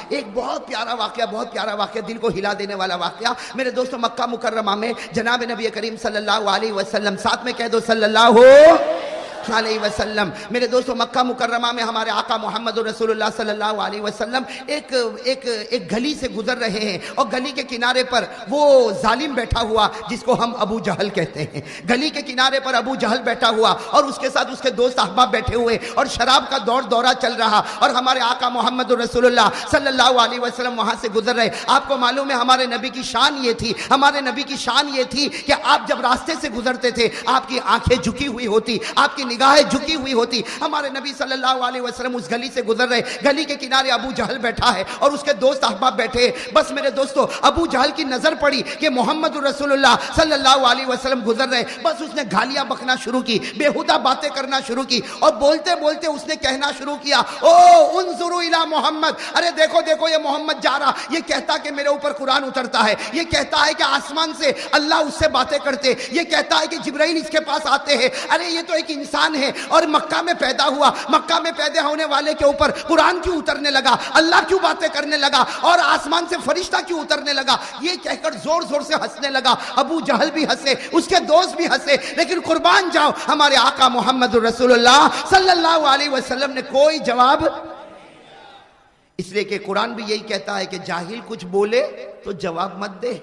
ایک بہت پیارا واقعہ دل کو ہلا دینے والا واقعہ میرے دوستوں، مکہ مکرمہ میں جناب نبی کریم صلی اللہ علیہ وسلم، ساتھ میں کہہ دو صلی اللہ علیہ وسلم، میرے دوستوں مکہ مکرمہ میں ہمارے آقا محمد رسول اللہ صلی اللہ علیہ وسلم ایک گلی سے گزر رہے ہیں، اور گلی کے کنارے پر وہ ظالم بیٹھا ہوا جس کو ہم ابو جہل کہتے ہیں، گلی کے کنارے پر ابو جہل بیٹھا ہوا اور اس کے ساتھ اس کے دوست احباب بیٹھے ہوئے، اور شراب کا دورہ چل رہا، اور ہمارے آقا محمد رسول اللہ صلی اللہ علیہ وسلم وہاں سے گزر رہے۔ آپ کو معلوم ہے ہمارے نبی کی شان یہ تھی کہ آپ جب راستے سے گزرتے تھے آپ کی آنکھیں جھکی ہوئی ہوتی، آپ کی نگاہیں جھکی ہوئی ہوتی۔ ہمارے نبی صلی اللہ علیہ وسلم اس گلی سے گزر رہے، گلی کے کنارے ابو جہل بیٹھا ہے اور اس کے دوست احباب بیٹھے۔ بس میرے دوستو ابو جہل کی نظر پڑی کہ محمد رسول اللہ صلی اللہ علیہ وسلم گزر رہے، بس اس نے گالیاں بکنا شروع کی، بےہودہ باتیں کرنا شروع کی، اور بولتے بولتے اس نے کہنا شروع کیا، او انظروا الی محمد، ارے دیکھو دیکھو یہ محمد جا رہا، یہ کہتا کہ میرے اوپر قرآن اترتا ہے، یہ کہتا ہے کہ آسمان سے اللہ اس سے باتیں کرتے، یہ کہتا ہے کہ جبرائیل اس کے پاس آتے ہیں، ارے یہ تو ایک انسان ہے اور مکہ میں پیدا ہوا، مکہ میں پیدا ہونے والے کے اوپر قرآن کیوں اترنے لگا، اللہ کیوں باتیں کرنے لگا، اور آسمان سے فرشتہ کیوں اترنے لگا، یہ کہہ کر زور زور سے ہنسنے لگا۔ ابو جہل بھی ہنسے، اس کے دوست بھی ہنسے، لیکن قربان جاؤ ہمارے آقا محمد رسول اللہ صلی اللہ علیہ وسلم نے کوئی جواب، اس لیے کہ قرآن بھی یہی کہتا ہے کہ جاہل کچھ بولے تو جواب مت دے،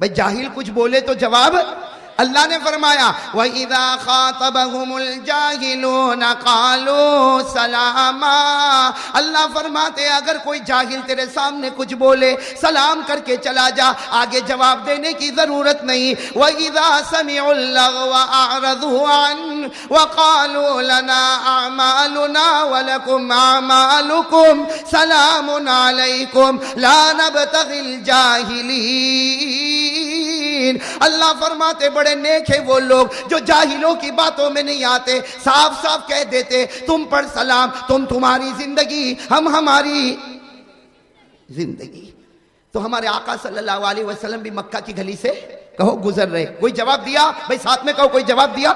بھئی جاہل کچھ بولے تو جواب۔ اللہ نے فرمایا وَإِذَا خَاطَبَهُمُ الْجَاهِلُونَ قَالُوا سَلَامًا، اللہ فرماتے ہیں اگر کوئی جاہل تیرے سامنے کچھ بولے سلام کر کے چلا جا، آگے جواب دینے کی ضرورت نہیں۔ وَإِذَا سَمِعُوا اللَّغْوَ أَعْرَضُوا عَنْهُ وَقَالُوا لَنَا أَعْمَالُنَا وَلَكُمْ أَعْمَالُكُمْ سَلَامٌ عَلَيْكُمْ لَا نَبْتَغِي الْجَاهِلِينَ۔ اللہ فرماتے بڑے نیک ہیں وہ لوگ جو جاہلوں کی باتوں میں نہیں آتے، صاف صاف کہہ دیتے تم پر سلام، تم تمہاری زندگی، ہم ہماری زندگی۔ تو ہمارے آقا صلی اللہ علیہ وسلم بھی مکہ کی گلی سے کہو گزر رہے، کوئی جواب دیا؟ بھئی ساتھ میں کہو کوئی جواب دیا؟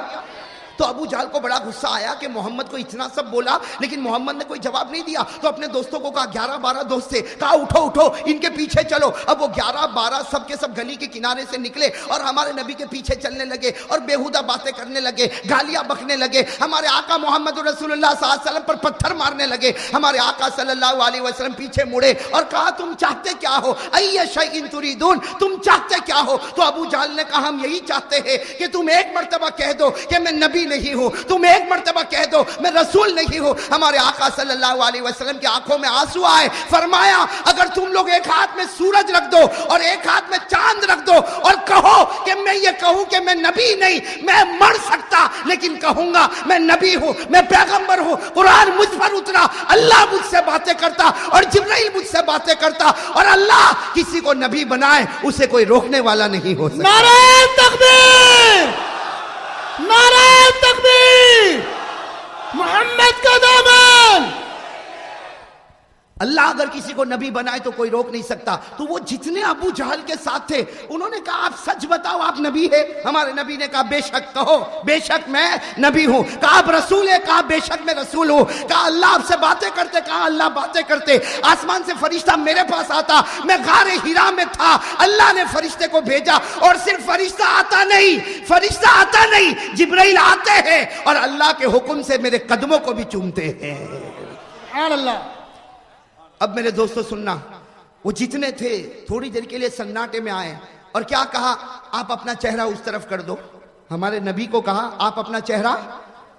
تو ابو جہل کو بڑا غصہ آیا کہ محمد کو اتنا سب بولا لیکن محمد نے کوئی جواب نہیں دیا، تو اپنے دوستوں کو کہا 11-12 دوست تھے، کہا اٹھو اٹھو ان کے پیچھے چلو۔ اب وہ 11-12 سب کے سب گلی کے کنارے سے نکلے اور ہمارے نبی کے پیچھے چلنے لگے اور بےہودہ باتیں کرنے لگے، گالیاں بکنے لگے، ہمارے آقا محمد رسول اللہ صلی اللہ علیہ وسلم پر پتھر مارنے لگے۔ ہمارے آقا صلی اللہ علیہ وسلم پیچھے مڑے اور کہا تم چاہتے کیا ہو، ای شیء تریدون، تم چاہتے کیا ہو؟ تو ابو جہل نے کہا ہم یہی چاہتے ہیں کہ تم ایک مرتبہ کہہ دو کہ میں نبی نہیں ہوں، تم ایک مرتبہ کہہ دو میں رسول نہیں ہوں۔ ہمارے آقا صلی اللہ علیہ وسلم کی آنکھوں میں آنسو آئے، فرمایا اگر تم لوگ ایک ہاتھ میں سورج رکھ دو اور ایک ہاتھ میں چاند رکھ دو اور کہو کہ میں یہ کہوں کہ میں نبی نہیں، میں مر سکتا لیکن کہوں گا میں نبی ہوں، میں پیغمبر ہوں، قرآن مجھ پر اترا، اللہ مجھ سے باتیں کرتا اور جبرائیل مجھ سے باتیں کرتا، اور اللہ کسی کو نبی بنائے اسے کوئی روکنے والا نہیں ہو سکتا۔ نعرہ تکبیر، نعرہ تکبیر، محمد کا دامن۔ اللہ اگر کسی کو نبی بنائے تو کوئی روک نہیں سکتا۔ تو وہ جتنے ابو جہل کے ساتھ تھے انہوں نے کہا آپ سچ بتاؤ آپ نبی ہے؟ ہمارے نبی نے کہا بے شک کہو، بے شک میں نبی ہوں۔ کہا آپ رسول ہے؟ کہا بے شک میں رسول ہوں۔ کہا اللہ آپ سے باتیں کرتے؟ کہا اللہ باتیں کرتے۔ آسمان سے فرشتہ میرے پاس آتا، میں غار حرا میں تھا، اللہ نے فرشتے کو بھیجا، اور صرف فرشتہ آتا نہیں، جبرائیل آتے ہیں اور اللہ کے حکم سے میرے قدموں کو بھی چومتے ہیں۔ سبحان اللہ۔ اب میرے دوستو سننا، وہ جتنے تھے تھوڑی دیر کے لیے سناٹے میں آئے اور کیا کہا آپ اپنا چہرہ اس طرف کر دو۔ ہمارے نبی کو کہا آپ اپنا چہرہ،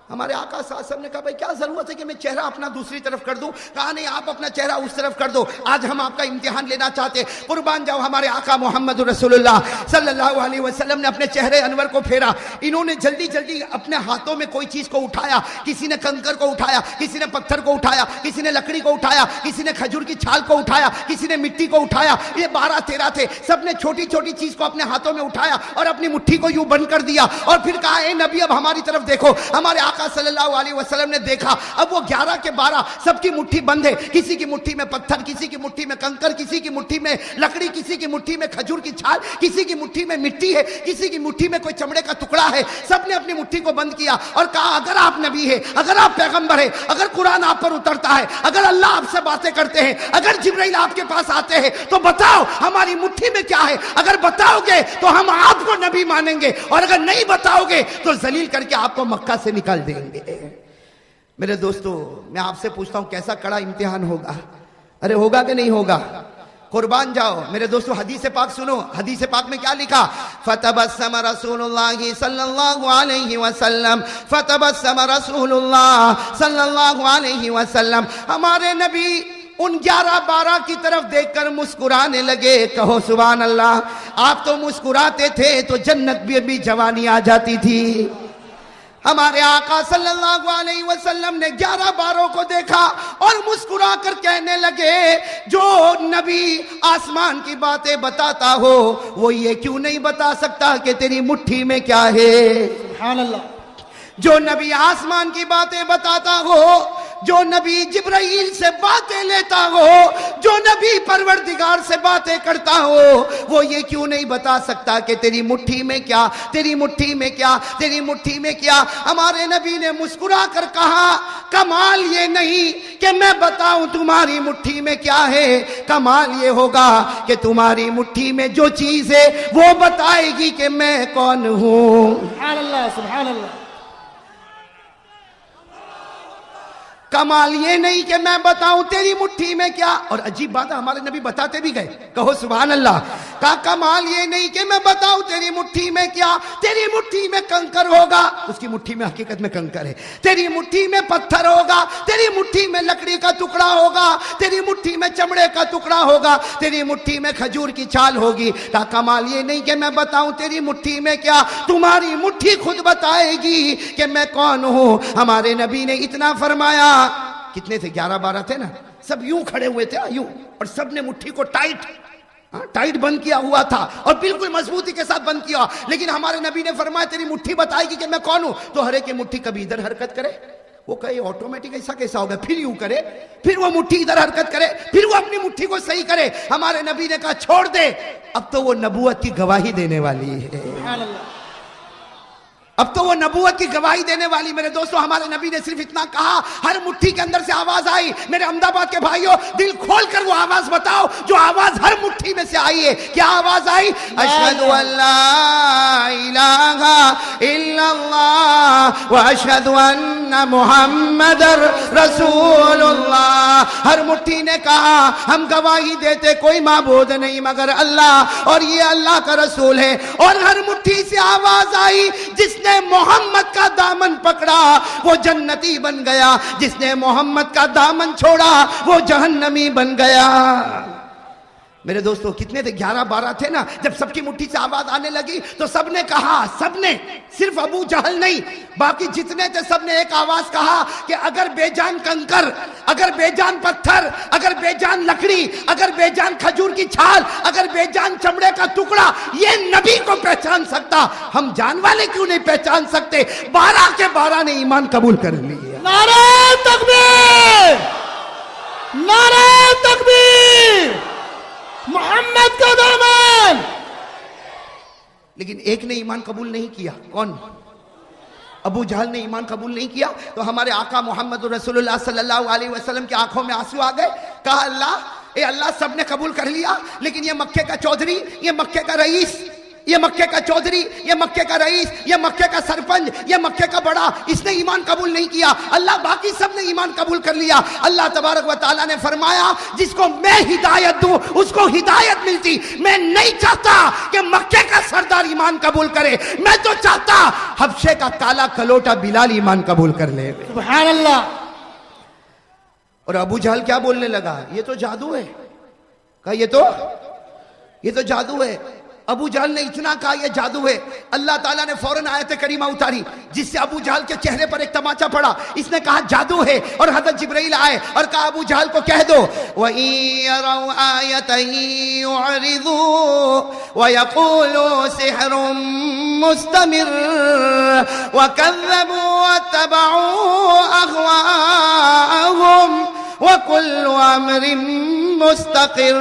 ہمارے آقا صلی اللہ علیہ وسلم نے کہا بھائی کیا ضرورت ہے کہ میں چہرہ اپنا دوسری طرف کر دوں؟ کہا نہیں آپ اپنا چہرہ اس طرف کر دو، آج ہم آپ کا امتحان لینا چاہتے۔ قربان جاؤ ہمارے آقا محمد رسول اللہ صلی اللہ علیہ وسلم نے اپنے چہرے انور کو پھیرا، انہوں نے جلدی جلدی اپنے ہاتھوں میں کوئی چیز کو اٹھایا، کسی نے کنکر کو اٹھایا، کسی نے پتھر کو اٹھایا، کسی نے لکڑی کو اٹھایا، کسی نے کھجور کی چھال کو اٹھایا، کسی نے مٹی کو اٹھایا۔ یہ 12-13 تھے، سب نے چھوٹی چھوٹی چیز کو اپنے ہاتھوں میں اٹھایا اور اپنی مٹھی کو یوں بند کر دیا اور پھر کہا اے نبی اب ہماری طرف دیکھو۔ ہمارے آقا آقا صلی اللہ علیہ وسلم نے دیکھا اب وہ 11 کے 12 سب کی مٹھی بند ہے، کسی کی مٹھی میں پتھر، کسی کی مٹھی میں کنکر، کسی کی مٹھی میں لکڑی، کسی کی مٹھی میں کھجور کی چھال، کسی کی مٹھی میں مٹی ہے، کسی کی مٹھی میں کوئی چمڑے کا ٹکڑا ہے. سب نے اپنی مٹھی کو بند کیا اور کہا اگر آپ نبی ہے، اگر آپ پیغمبر ہے، اگر قرآن آپ پر اترتا ہے، اگر اللہ آپ سے باتیں کرتے ہیں، اگر جبرائیل آپ کے پاس آتے ہیں تو بتاؤ ہماری مٹھی میں کیا ہے. اگر بتاؤ گے تو ہم آپ کو نبی مانیں گے، اور اگر نہیں بتاؤ گے تو ذلیل کر کے آپ کو مکہ سے نکال دیں گے. میرے دوستو میں آپ سے پوچھتا ہوں کیسا کڑا امتحان ہوگا؟ ارے ہوگا کہ نہیں ہوگا؟ قربان جاؤ. میرے دوستو حدیث پاک سنو، حدیث پاک میں کیا لکھا؟ فتبسم رسول اللہ صلی اللہ علیہ وسلم، فتبسم رسول اللہ صلی اللہ علیہ وسلم. ہمارے نبی ان 11-12 کی طرف دیکھ کر مسکرانے لگے. کہو سبحان اللہ. آپ تو مسکراتے تھے تو جنت بھی ابھی جوانی آ جاتی تھی. ہمارے آقا صلی اللہ علیہ وسلم نے 11-12 کو دیکھا اور مسکرا کر کہنے لگے جو نبی آسمان کی باتیں بتاتا ہو وہ یہ کیوں نہیں بتا سکتا کہ تیری مٹھی میں کیا ہے؟ سبحان اللہ. جو نبی آسمان کی باتیں بتاتا ہو، جو نبی جبرائیل سے باتیں لیتا ہو، جو نبی پروردگار سے باتیں کرتا ہو، وہ یہ کیوں نہیں بتا سکتا کہ تیری مٹھی میں کیا، تیری مٹھی میں کیا، تیری مٹھی میں کیا؟ ہمارے نبی نے مسکرا کر کہا کمال یہ نہیں کہ میں بتاؤں تمہاری مٹھی میں کیا ہے، کمال یہ ہوگا کہ تمہاری مٹھی میں جو چیز ہے وہ بتائے گی کہ میں کون ہوں. سبحان اللہ. سبحان اللہ. کمال یہ نہیں کہ میں بتاؤں تیری مٹھی میں کیا. اور عجیب بات ہے ہمارے نبی بتاتے بھی گئے. کہو سبحان اللہ. کہا کمال یہ نہیں کہ میں بتاؤں تیری مٹھی میں کیا، تیری مٹھی میں کنکر ہوگا، اس کی مٹھی میں حقیقت میں کنکر ہے. تیری مٹھی میں پتھر ہوگا، تیری مٹھی میں لکڑی کا ٹکڑا ہوگا، تیری مٹھی میں چمڑے کا ٹکڑا ہوگا، تیری مٹھی میں کھجور کی چھال ہوگی. کہا کمال یہ نہیں کہ میں بتاؤں تیری مٹھی میں کیا، تمہاری مٹھی خود بتائے گی کہ میں کون ہوں. ہمارے نبی نے اتنا فرمایا. کتنے تھے؟ 11-12 تھے نا. سب یوں کھڑے ہوئے تھے یوں، اور سب نے مٹھی کو ٹائٹ بند کیا ہوا تھا اور بالکل مضبوطی کے ساتھ بند کیا. لیکن ہمارے نبی نے فرمایا تیری مٹھی بتائے گی کہ میں کون ہوں. تو ہر ایک کی مٹھی کبھی ادھر حرکت کرے، وہ کہے آٹومیٹک ایسا کیسا ہوگا، پھر یوں کرے، پھر وہ مٹھی ادھر حرکت کرے، پھر وہ اپنی مٹھی کو صحیح کرے. ہمارے نبی نے کہا چھوڑ دے، اب تو وہ نبوت کی گواہی دینے والی ہے. سبحان اللہ. اب تو وہ نبوت کی گواہی دینے والی. میرے دوستو ہمارے نبی نے صرف اتنا کہا، ہر مٹھی کے اندر سے آواز آئی. میرے احمد آباد کے بھائیوں دل کھول کر وہ آواز بتاؤ جو آواز ہر مٹھی میں سے آئی ہے. کیا آواز آئی؟ اشہد ان لا الہ الا اللہ واشہد ان محمد رسول اللہ. ہر مٹھی نے کہا ہم گواہی دیتے کوئی معبود نہیں مگر اللہ، اور یہ اللہ کا رسول ہے. اور ہر مٹھی سے آواز آئی جس نے محمد کا دامن پکڑا وہ جنتی بن گیا، جس نے محمد کا دامن چھوڑا وہ جہنمی بن گیا. میرے دوستو کتنے تھے؟ 11-12 تھے نا. جب سب کی مٹھی سے آواز آنے لگی تو سب نے کہا، سب نے، صرف ابو جہل نہیں باقی جتنے تھے سب نے ایک آواز کہا کہ اگر بے جان کنکر، اگر بے جان پتھر، اگر بے جان لکڑی، اگر بے جان کھجور کی چھال، اگر بے جان چمڑے کا ٹکڑا یہ نبی کو پہچان سکتا، ہم جان والے کیوں نہیں پہچان سکتے؟ 12 کے 12 نے ایمان قبول کر لیا. نعرہ تکبیر. نعرہ تکبیر. محمد کا دامن. لیکن ایک نے ایمان قبول نہیں کیا. کون؟ ابو جہل نے ایمان قبول نہیں کیا. تو ہمارے آقا محمد رسول اللہ صلی اللہ علیہ وسلم کی آنکھوں میں آنسو آ گئے. کہا اللہ، اے اللہ سب نے قبول کر لیا لیکن یہ مکے کا چودھری، یہ مکے کا رئیس، یہ مکے کا چودھری، یہ مکے کا رئیس، یہ مکے کا سرپنچ، یہ مکے کا بڑا، اس نے ایمان قبول نہیں کیا. اللہ باقی سب نے ایمان قبول کر لیا. اللہ تبارک و تعالیٰ نے فرمایا جس کو میں ہدایت دوں اس کو ہدایت ملتی. میں نہیں چاہتا کہ مکے کا سردار ایمان قبول کرے، میں تو چاہتا حبشے کا کالا کلوٹا بلال ایمان قبول کر لے. سبحان اللہ. اور ابو جہل کیا بولنے لگا؟ یہ تو جادو ہے. کہا یہ تو جادو ہے. ابو جہل نے اتنا کہا یہ جادو ہے، اللہ تعالیٰ نے فوراً آیت کریمہ اتاری جس سے ابو جہل کے چہرے پر ایک تماچا پڑا. اس نے کہا جادو ہے، اور حضرت جبرائیل آئے اور کہا ابو جہل کو کہہ دو وَإِن يَرَوْا آيَةً يُعْرِضُوا وَيَقُولُوا سِحْرٌ مُسْتَمِرٌّ وَكَذَّبُوا وَاتَّبَعُوا أَهْوَاءَهُمْ وَكُلُّ أَمْرٍ مستقر.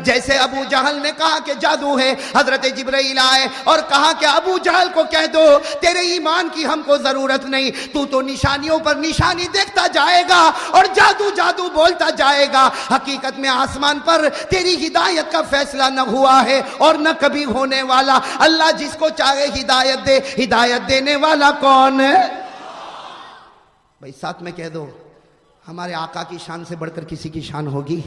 جیسے ابو جہل نے کہا کہ جادو ہے، حضرت جبرائیل آئے اور کہا کہ ابو جہل کو کہہ دو تیرے ایمان کی ہم کو ضرورت نہیں، تو نشانیوں پر نشانی دیکھتا جائے گا اور جادو جادو بولتا جائے گا. حقیقت میں آسمان پر تیری ہدایت کا فیصلہ نہ ہوا ہے اور نہ کبھی ہونے والا. اللہ جس کو چاہے ہدایت دے، ہدایت دینے والا کون ہے؟ بھائی ساتھ میں کہہ دو ہمارے آقا کی شان سے بڑھ کر کسی کی شان ہوگی؟